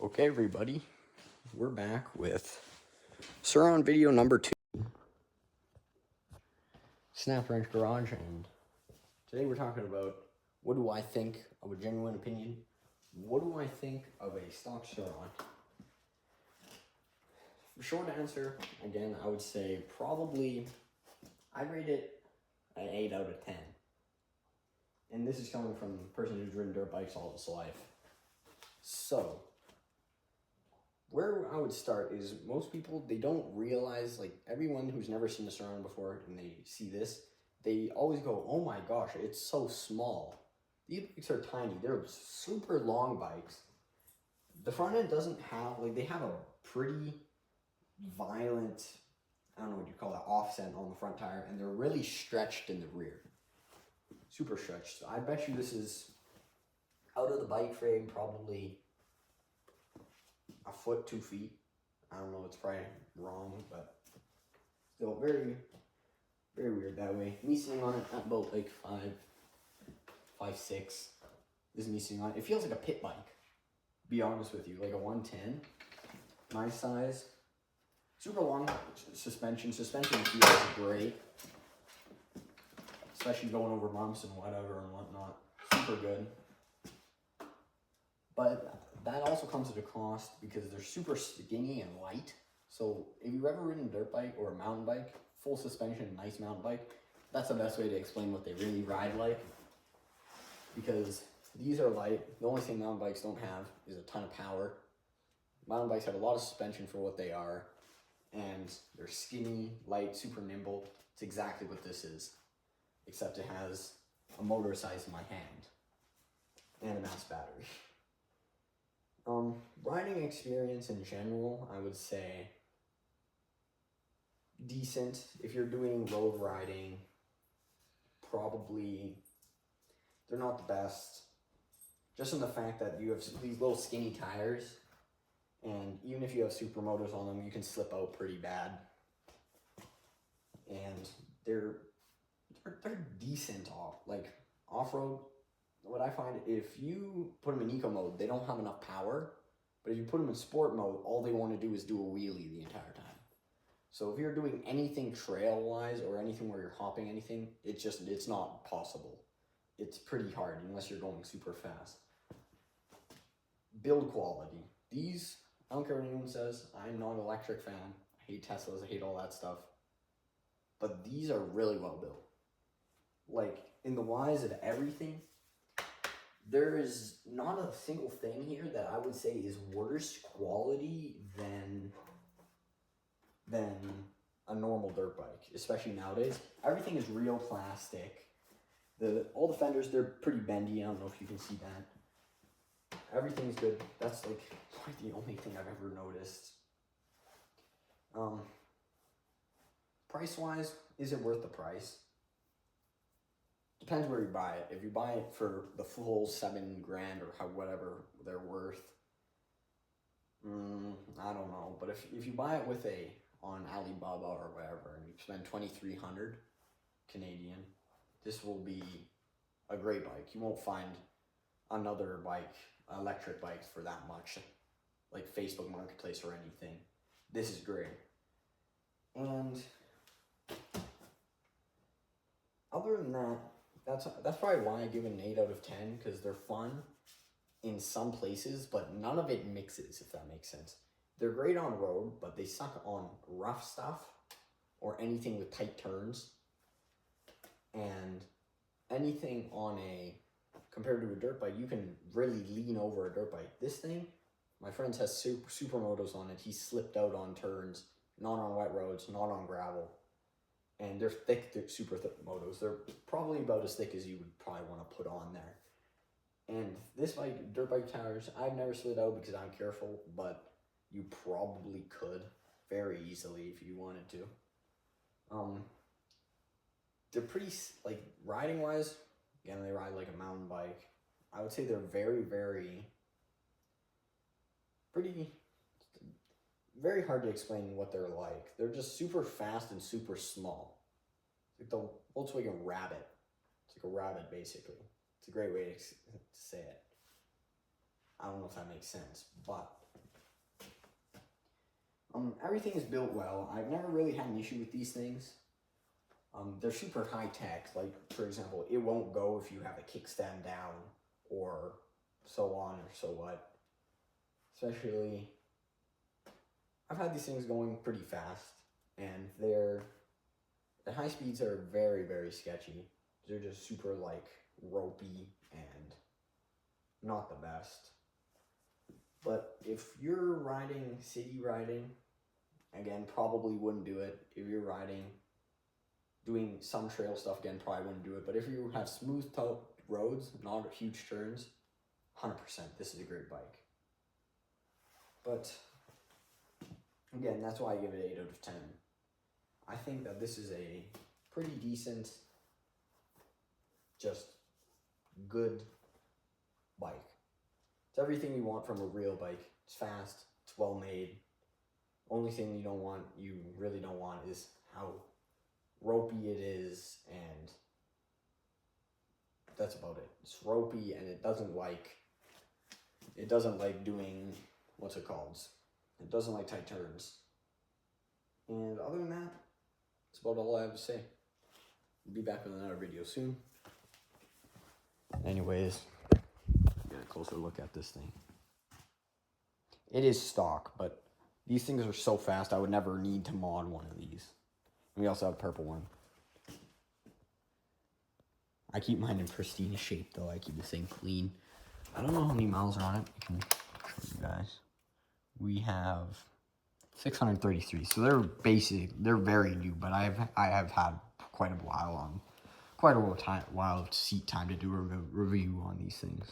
Okay, everybody, we're back with Sur-Ron video number 2, Snap Wrench Garage, and today we're talking about what do I think of a genuine opinion, what do I think of a stock Sur-Ron. Short answer, again, I would say probably, I'd rate it an 8 out of 10. And this is coming from a person who's ridden dirt bikes all his life. So, where I would start is most people, they don't realize, like everyone who's never seen a Sur-Ron before and they see this, they always go, oh my gosh, it's so small. These bikes are tiny. They're super long bikes. The front end doesn't have, like they have a pretty violent, I don't know what you call that, offset on the front tire, and they're really stretched in the rear. Super stretched. So I bet you this is out of the bike frame probably a foot, 2 feet. I don't know, it's probably wrong, but still very, very weird that way. Me sitting on it at about like 5'6". This is me sitting on it. It feels like a pit bike, to be honest with you, like a 110, my size. Super long suspension. Suspension feels great, especially going over bumps and whatever and whatnot. Super good. But that also comes at a cost because they're super skinny and light. So if you've ever ridden a dirt bike or a mountain bike, full suspension, nice mountain bike, that's the best way to explain what they really ride like. Because these are light. The only thing mountain bikes don't have is a ton of power. Mountain bikes have a lot of suspension for what they are. And they're skinny, light, super nimble. It's exactly what this is. Except it has a motor the size of my hand. And a mass battery. Riding experience in general, I would say decent. If you're doing road riding, probably they're not the best. Just in the fact that you have these little skinny tires, and even if you have supermotors on them, you can slip out pretty bad. And they're decent off-road. What I find, if you put them in eco mode, they don't have enough power. But if you put them in sport mode, all they want to do is do a wheelie the entire time. So if you're doing anything trail-wise or anything where you're hopping anything, it's not possible. It's pretty hard unless you're going super fast. Build quality. These, I don't care what anyone says, I'm not an electric fan. I hate Teslas, I hate all that stuff. But these are really well built. Like, in the wise of everything, there is not a single thing here that I would say is worse quality than a normal dirt bike, especially nowadays. Everything is real plastic. All the fenders, they're pretty bendy. I don't know if you can see that. Everything's good. That's like the only thing I've ever noticed. Price-wise, is it worth the price? Depends where you buy it. If you buy it for the full $7 grand or whatever they're worth, I don't know. But if you buy it with on Alibaba or whatever, and you spend 2,300 Canadian, this will be a great bike. You won't find another bike, electric bikes for that much, like Facebook Marketplace or anything. This is great. And other than that, that's probably why I give it an 8 out of 10, because they're fun in some places, but none of it mixes, if that makes sense. They're great on road, but they suck on rough stuff or anything with tight turns. And anything compared to a dirt bike, you can really lean over a dirt bike. This thing, my friend has supermotos on it. He slipped out on turns, not on wet roads, not on gravel. And they're thick, super thick motos. They're probably about as thick as you would probably want to put on there. And this bike, dirt bike tires, I've never slid out because I'm careful, but you probably could very easily if you wanted to. They're pretty, like, riding-wise, again, they ride like a mountain bike. I would say they're very, very, very hard to explain what they're like. They're just super fast and super small. It's like the Volkswagen Rabbit. It's like a rabbit, basically. It's a great way to say it. I don't know if that makes sense, but everything is built well. I've never really had an issue with these things. They're super high tech. Like, for example, it won't go if you have a kickstand down or so on or so what. Especially, I've had these things going pretty fast, and the high speeds are very, very sketchy. They're just super, like, ropey and not the best. But if you're riding, city riding, again, probably wouldn't do it. If you're doing some trail stuff, again, probably wouldn't do it. But if you have smooth roads, not huge turns, 100%, this is a great bike. But, again, that's why I give it 8 out of 10. I think that this is a pretty decent, just good bike. It's everything you want from a real bike. It's fast, it's well made. Only thing you really don't want is how ropey it is, and that's about it. It's ropey, and it doesn't like doing, what's it called? It doesn't like tight turns. And other than that, that's about all I have to say. I'll be back with another video soon. Anyways, get a closer look at this thing. It is stock, but these things are so fast I would never need to mod one of these. We also have a purple one. I keep mine in pristine shape though. I keep this thing clean. I don't know how many miles are on it. I can show you guys. We have 633. So they're very new, but I have had quite a while of seat time to do a review on these things.